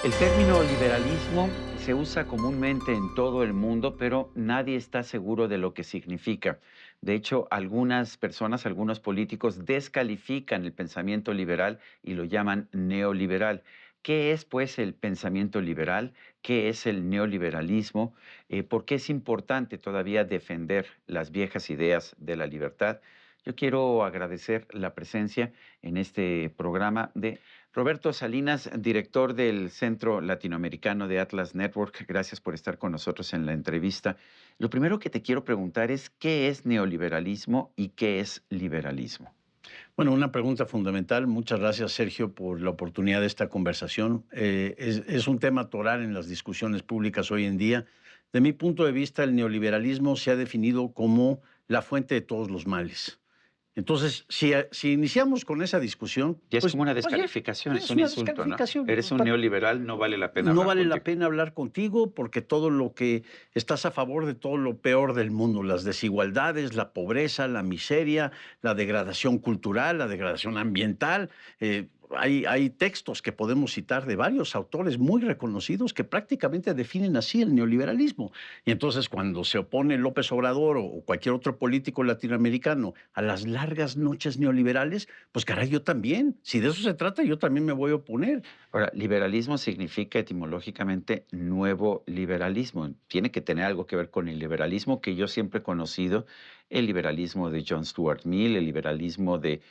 El término liberalismo se usa comúnmente en todo el mundo, pero nadie está seguro de lo que significa. De hecho, algunas personas, algunos políticos descalifican el pensamiento liberal y lo llaman neoliberal. ¿Qué es, pues, el pensamiento liberal? ¿Qué es el neoliberalismo? ¿Por qué es importante todavía defender las viejas ideas de la libertad? Yo quiero agradecer la presencia en este programa de Roberto Salinas, director del Centro Latinoamericano de Atlas Network. Gracias por estar con nosotros en la entrevista. Lo primero que te quiero preguntar es, ¿qué es neoliberalismo y qué es liberalismo? Bueno, una pregunta fundamental. Muchas gracias, Sergio, por la oportunidad de esta conversación. Es un tema toral en las discusiones públicas hoy en día. De mi punto de vista, el neoliberalismo se ha definido como la fuente de todos los males. Entonces, si iniciamos con esa discusión, Ya es pues, como una pues ya, descalificación, ya es es un una insulto, ¿no? descalificación. Eres un neoliberal, no vale la pena No hablar vale la contigo. pena hablar contigo porque todo lo que estás a favor de todo lo peor del mundo, las desigualdades, la pobreza, la miseria, la degradación cultural, la degradación ambiental. Hay textos que podemos citar de varios autores muy reconocidos que prácticamente definen así el neoliberalismo. Y entonces cuando se opone López Obrador o cualquier otro político latinoamericano a las largas noches neoliberales, pues caray, yo también. Si de eso se trata, yo también me voy a oponer. Ahora, liberalismo significa etimológicamente nuevo liberalismo. Tiene que tener algo que ver con el liberalismo que yo siempre he conocido, el liberalismo de John Stuart Mill, el liberalismo de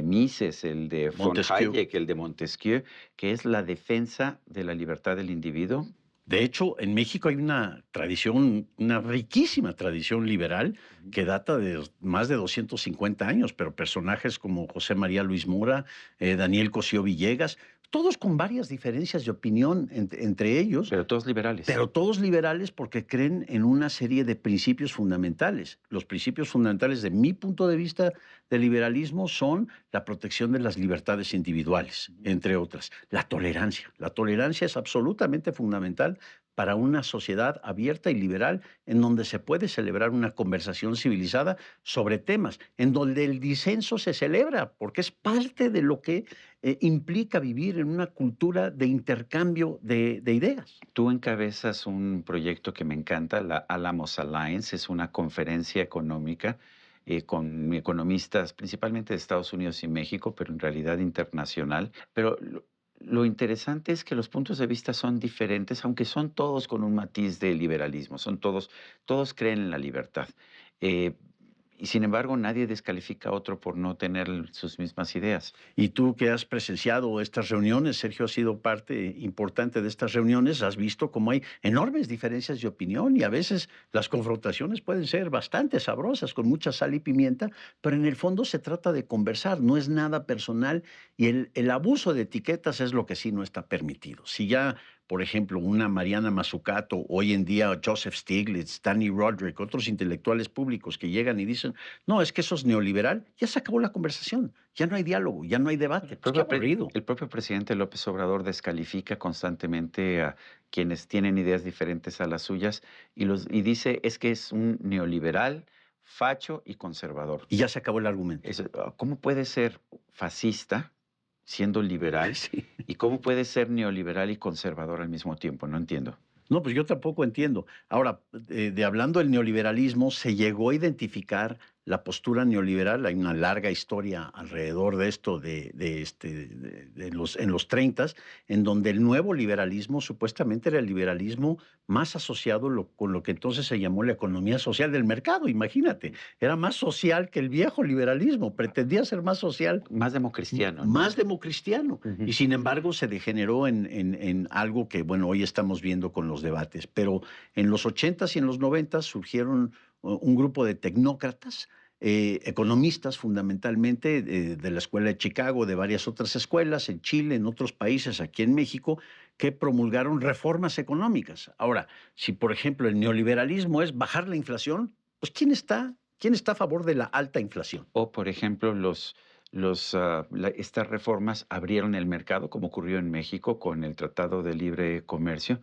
Mises, el de von Montesquieu. Hayek, el de Montesquieu, que es la defensa de la libertad del individuo. De hecho, en México hay una tradición, una riquísima tradición liberal Ujú. que data de más de 250 años, pero personajes como José María Luis Mora, Daniel Cosío Villegas, todos con varias diferencias de opinión entre ellos, Pero todos liberales. pero todos liberales porque creen en una serie de principios fundamentales. Los principios fundamentales, de mi punto de vista, del liberalismo son la protección de las libertades individuales, Ujú. entre otras. La tolerancia. La tolerancia es absolutamente fundamental para una sociedad abierta y liberal en donde se puede celebrar una conversación civilizada sobre temas, en donde el disenso se celebra, porque es parte de lo que implica vivir en una cultura de intercambio de ideas. Tú encabezas un proyecto que me encanta, la Alamos Alliance, es una conferencia económica con economistas principalmente de Estados Unidos y México, pero en realidad internacional. Pero lo interesante es que los puntos de vista son diferentes, aunque son todos con un matiz de liberalismo, son todos creen en la libertad. Eh, y sin embargo, nadie descalifica a otro por no tener sus mismas ideas. Y tú que has presenciado estas reuniones, Sergio, has sido parte importante de estas reuniones, has visto cómo hay enormes diferencias de opinión y a veces las confrontaciones pueden ser bastante sabrosas, con mucha sal y pimienta, pero en el fondo se trata de conversar, no es nada personal y el abuso de etiquetas es lo que sí no está permitido. Si ya, por ejemplo, una Mariana Mazzucato, hoy en día Joseph Stiglitz, Danny Roderick, otros intelectuales públicos que llegan y dicen, no, es que eso es neoliberal, ya se acabó la conversación. Ya no hay diálogo, ya no hay debate. El Pues qué propio, aburrido. el propio presidente López Obrador descalifica constantemente a quienes tienen ideas diferentes a las suyas y dice es que es un neoliberal, facho y conservador. Y ya se acabó el argumento. ¿Cómo puede ser fascista siendo liberal Sí. y cómo puede ser neoliberal y conservador al mismo tiempo? No entiendo. No, pues yo tampoco entiendo. Ahora, de hablando del neoliberalismo, se llegó a identificar la postura neoliberal. Hay una larga historia alrededor de esto en los 30, en donde el nuevo liberalismo supuestamente era el liberalismo más asociado con lo que entonces se llamó la economía social del mercado. Imagínate, era más social que el viejo liberalismo, pretendía ser más social, Más democristiano, ¿no? más democristiano. Ujú. Y sin embargo se degeneró en algo que, bueno, hoy estamos viendo con los debates. Pero en los 80s y en los 90s surgieron un grupo de tecnócratas, economistas fundamentalmente, de la Escuela de Chicago, de varias otras escuelas, en Chile, en otros países, aquí en México, que promulgaron reformas económicas. Ahora, si por ejemplo el neoliberalismo es bajar la inflación, pues quién está a favor de la alta inflación? O, por ejemplo, estas reformas abrieron el mercado, como ocurrió en México con el Tratado de Libre Comercio,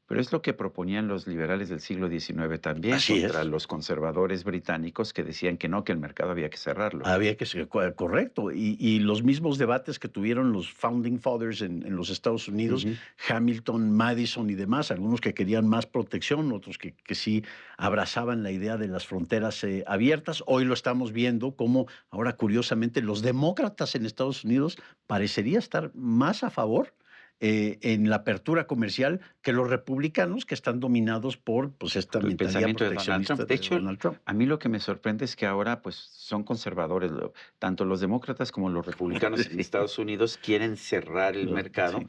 Pero es lo que proponían los liberales del siglo XIX también Así contra es. los conservadores británicos que decían que no, que el mercado había que cerrarlo. Había que ser correcto. Y los mismos debates que tuvieron los Founding Fathers en los Estados Unidos, Ujú. Hamilton, Madison y demás, algunos que querían más protección, otros que sí abrazaban la idea de las fronteras abiertas. Hoy lo estamos viendo como ahora, curiosamente, los demócratas en Estados Unidos parecería estar más a favor en la apertura comercial que los republicanos que están dominados por pues, esta El mentalidad pensamiento de Donald proteccionista Trump. De de hecho, Donald Trump. a mí lo que me sorprende es que ahora pues son conservadores, tanto los demócratas como los republicanos en Sí, Estados Unidos quieren cerrar el mercado, sí.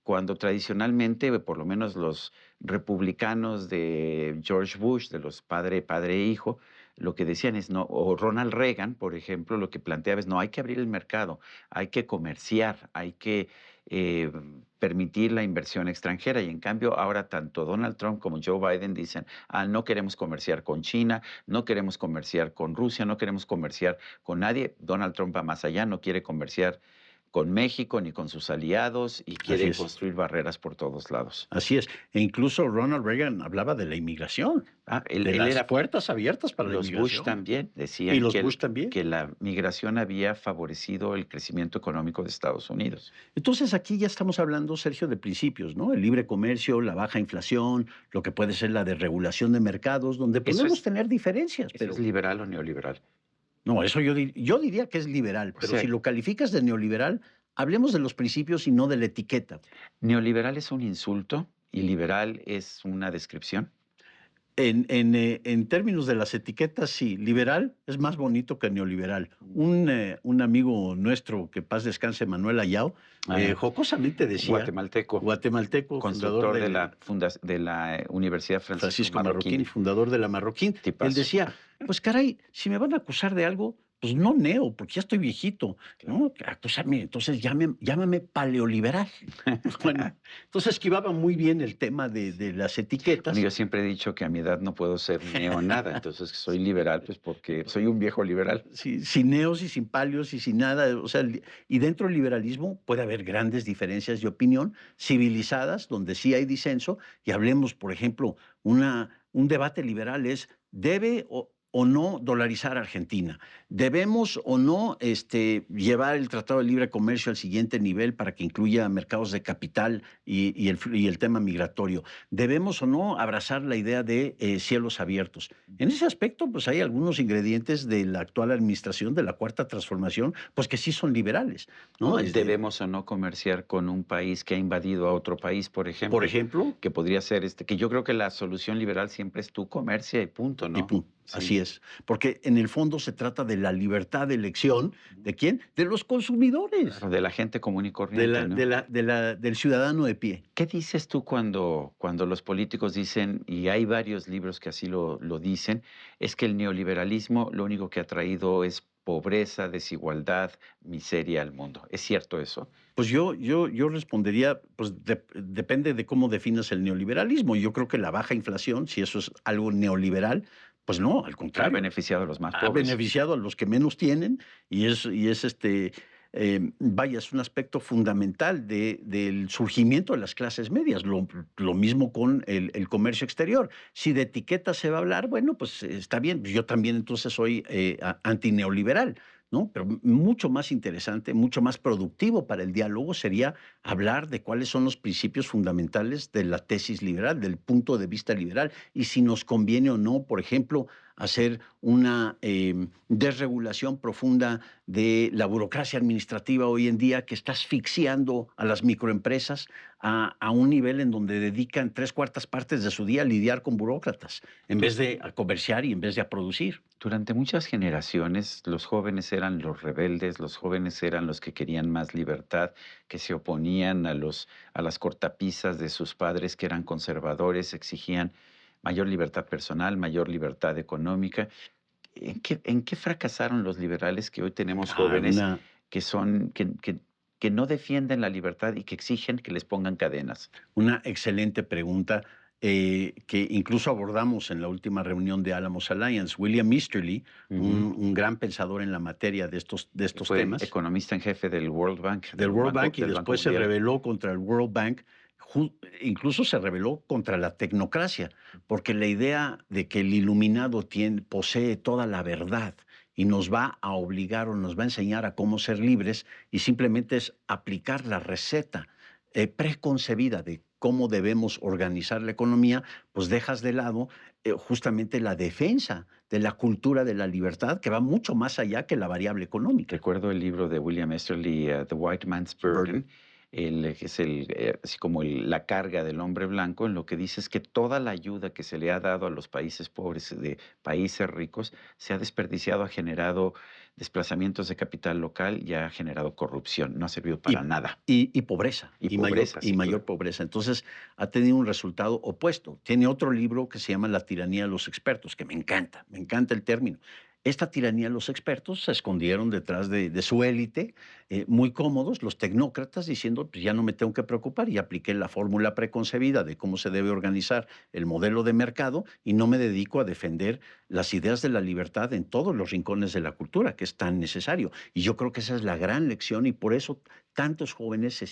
cuando tradicionalmente, por lo menos los republicanos de George Bush, de los padre e hijo, lo que decían es no, o Ronald Reagan, por ejemplo, lo que planteaba es no, hay que abrir el mercado, hay que comerciar, hay que eh, permitir la inversión extranjera. Y en cambio, ahora tanto Donald Trump como Joe Biden dicen, ah, no queremos comerciar con China, no queremos comerciar con Rusia, no queremos comerciar con nadie. Donald Trump va más allá, no quiere comerciar con México ni con sus aliados y Así quiere es. construir barreras por todos lados. Así es. E incluso Ronald Reagan hablaba de la inmigración, Ah, de él las era, puertas abiertas para la los Bush inmigración. también Y decían los Bush también. que la migración había favorecido el crecimiento económico de Estados Unidos. Entonces aquí ya estamos hablando, Sergio, de principios, ¿no? El libre comercio, la baja inflación, lo que puede ser la desregulación de mercados, donde ¿Eso podemos tener diferencias, eso es pero liberal o neoliberal? no, eso yo diría que es liberal, O pero si sea, lo calificas de neoliberal, hablemos de los principios y no de la etiqueta. neoliberal es un insulto y liberal es una descripción. En términos de las etiquetas, sí, liberal es más bonito que neoliberal. Un amigo nuestro, que paz descanse, Manuel Ayao, Ah, jocosamente decía, guatemalteco, guatemalteco, fundador constructor de del de la Universidad Francisco Francisco Marroquín, Marroquín, fundador de la Marroquín, él tipazo. decía, pues caray, si me van a acusar de algo, pues no neo, porque ya estoy viejito, Claro. ¿no? Acusarme, entonces llámame paleoliberal. Bueno, entonces esquivaba muy bien el tema de las Bueno, etiquetas. yo siempre he dicho que a mi edad no puedo ser nada, entonces soy liberal, pues porque soy un viejo liberal. Sí, sin neos y sin palios y sin nada, o sea, y dentro del liberalismo puede haber grandes diferencias de opinión civilizadas, donde sí hay disenso, y hablemos, por ejemplo, un debate liberal es, ¿debe o no dolarizar Argentina? ¿Debemos o no llevar el Tratado de Libre Comercio al siguiente nivel para que incluya mercados de capital y el tema migratorio? ¿Debemos o no abrazar la idea de cielos abiertos? En ese aspecto, pues hay algunos ingredientes de la actual administración, de la Cuarta Transformación, pues que sí son liberales, ¿no? O debemos o no comerciar con un país que ha invadido a otro país, Por ejemplo, que podría ser que yo creo que la solución liberal siempre es tú comercia y punto, y ¿no? pum, así Sí, es. Porque en el fondo se trata de la libertad de elección. ¿De quién? De los consumidores, claro, de la gente común y de corriente, la, ¿no? del ciudadano de pie. ¿Qué dices tú cuando los políticos dicen, y hay varios libros que así lo dicen, es que el neoliberalismo lo único que ha traído es pobreza, desigualdad, miseria al mundo? ¿Es cierto eso? Pues yo respondería, pues depende de cómo definas el neoliberalismo. Yo creo que la baja inflación, si eso es algo neoliberal, pues no, al Ha contrario, beneficiado a los más ha pobres. beneficiado a los que menos tienen vaya, es un aspecto fundamental del surgimiento de las clases medias. Lo mismo con el comercio exterior. Si de etiqueta se va a hablar, bueno, pues está bien. Yo también entonces soy antineoliberal, ¿no? Pero mucho más interesante, mucho más productivo para el diálogo sería hablar de cuáles son los principios fundamentales de la tesis liberal, del punto de vista liberal, y si nos conviene o no, por ejemplo, hacer una desregulación profunda de la burocracia administrativa hoy en día que está asfixiando a las microempresas a un nivel en donde dedican 3/4 partes de su día a lidiar con burócratas, en vez de a comerciar y en vez de a producir. Durante muchas generaciones, los jóvenes eran los rebeldes, los jóvenes eran los que querían más libertad, que se oponían a las cortapisas de sus padres, que eran conservadores, exigían mayor libertad personal, mayor libertad económica. En qué fracasaron los liberales que hoy tenemos Ah, jóvenes que son, que no defienden la libertad y que exigen que les pongan cadenas? una excelente pregunta que incluso abordamos en la última reunión de Alamos Alliance. William Easterly, Ujú. un gran pensador en la materia de estos Fue temas, economista en jefe del World Bank, del World Bank y del Banco después se Mundial. rebeló contra el World Bank incluso se rebeló contra la tecnocracia, porque la idea de que el iluminado posee toda la verdad y nos va a obligar o nos va a enseñar a cómo ser libres y simplemente es aplicar la receta preconcebida de cómo debemos organizar la economía, pues dejas de lado justamente la defensa de la cultura de la libertad, que va mucho más allá que la variable económica. Recuerdo el libro de William Easterly, The White Man's Burden, que es así como la carga del hombre blanco, en lo que dice es que toda la ayuda que se le ha dado a los países pobres de países ricos se ha desperdiciado, ha generado desplazamientos de capital local y ha generado corrupción. No ha servido para Y, nada. y pobreza, Y y mayor, pobreza, y sin mayor duda. pobreza. Entonces, ha tenido un resultado opuesto. Tiene otro libro que se llama La tiranía de los expertos, que me encanta el término. Esta tiranía de los expertos se escondieron detrás de su élite, muy cómodos, los tecnócratas, diciendo, pues ya no me tengo que preocupar, y apliqué la fórmula preconcebida de cómo se debe organizar el modelo de mercado y no me dedico a defender las ideas de la libertad en todos los rincones de la cultura, que es tan necesario. Y yo creo que esa es la gran lección y por eso tantos jóvenes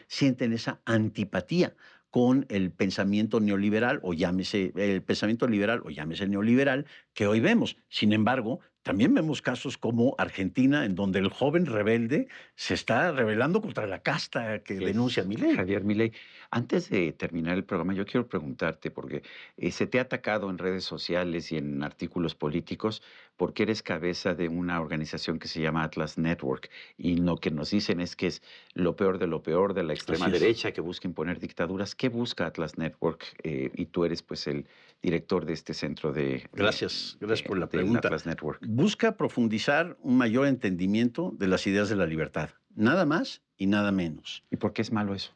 sienten esa antipatía con el pensamiento neoliberal o llámese el pensamiento liberal o llámese neoliberal que hoy vemos. Sin embargo, también vemos casos como Argentina, en donde el joven rebelde se está rebelando contra la casta que Así denuncia es, Milei. Javier Milei. Antes de terminar el programa, yo quiero preguntarte, porque se te ha atacado en redes sociales y en artículos políticos porque eres cabeza de una organización que se llama Atlas Network. Y lo que nos dicen es que es lo peor de lo peor de la extrema Así es. derecha que busca imponer dictaduras. ¿Qué busca Atlas Network? Y tú eres pues el director de este centro Gracias por la del pregunta. Atlas Network. Busca profundizar un mayor entendimiento de las ideas de la libertad. Nada más y nada menos. ¿Y por qué es malo eso?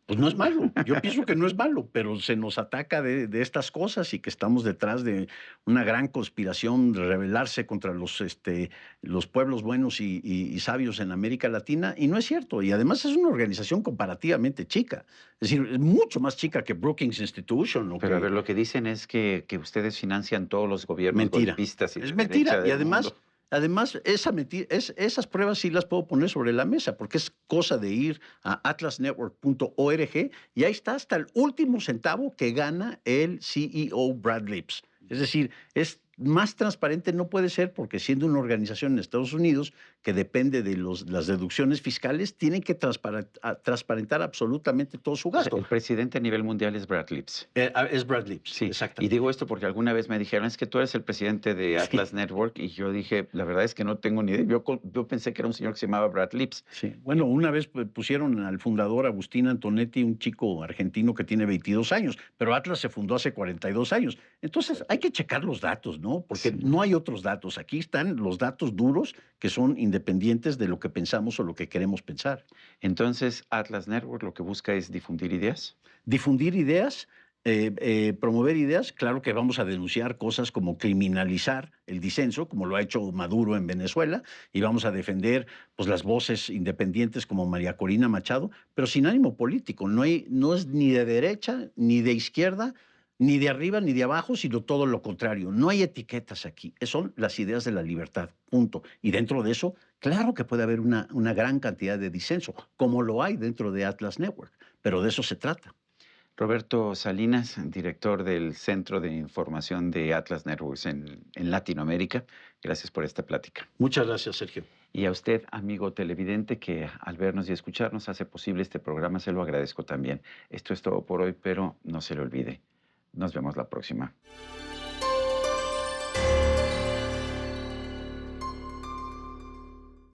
Pues no es malo, yo pienso que no es malo, pero se nos ataca de estas cosas y que estamos detrás de una gran conspiración de rebelarse contra los pueblos buenos y sabios en América Latina, y no es cierto. Y además es una organización comparativamente chica, es decir, es mucho más chica que Brookings Institution o Pero a que... ver, lo que dicen es que ustedes financian todos los gobiernos Mentira, golpistas y es de mentira. derecha Y del mundo. además esas pruebas sí las puedo poner sobre la mesa, porque es cosa de ir a atlasnetwork.org y ahí está hasta el último centavo que gana el CEO Brad Lips. Es decir, es más transparente no puede ser porque siendo una organización en Estados Unidos que depende de las deducciones fiscales, tienen que transparentar absolutamente todo su O sea, gasto. el presidente a nivel mundial es Brad Lips. Es Brad Lips, Sí, y exactamente. digo esto porque alguna vez me dijeron, es que tú eres el presidente de Atlas Network, y yo dije, la verdad es que no tengo ni idea. Yo pensé que era un señor que se llamaba Brad Lips. Sí, bueno, una vez pusieron al fundador Agustín Antonetti, un chico argentino que tiene 22 años, pero Atlas se fundó hace 42 años. Entonces hay que checar los datos, ¿no? Porque Sí. no hay otros datos. Aquí están los datos duros que son independientes de lo que pensamos o lo que queremos pensar. Entonces, Atlas Network lo que busca es difundir ideas. Difundir ideas, promover ideas, claro que vamos a denunciar cosas como criminalizar el disenso, como lo ha hecho Maduro en Venezuela, y vamos a defender pues, las voces independientes como María Corina Machado, pero sin ánimo político. No es ni de derecha, ni de izquierda, ni de arriba, ni de abajo, sino todo lo contrario. No hay etiquetas aquí. Son las ideas de la libertad, punto. Y dentro de eso, claro que puede haber una gran cantidad de disenso, como lo hay dentro de Atlas Network, pero de eso se trata. Roberto Salinas, director del Centro de Información de Atlas Networks en Latinoamérica. Gracias por esta plática. Muchas gracias, Sergio. Y a usted, amigo televidente, que al vernos y escucharnos hace posible este programa, se lo agradezco también. Esto es todo por hoy, pero no se le olvide. Nos vemos la próxima.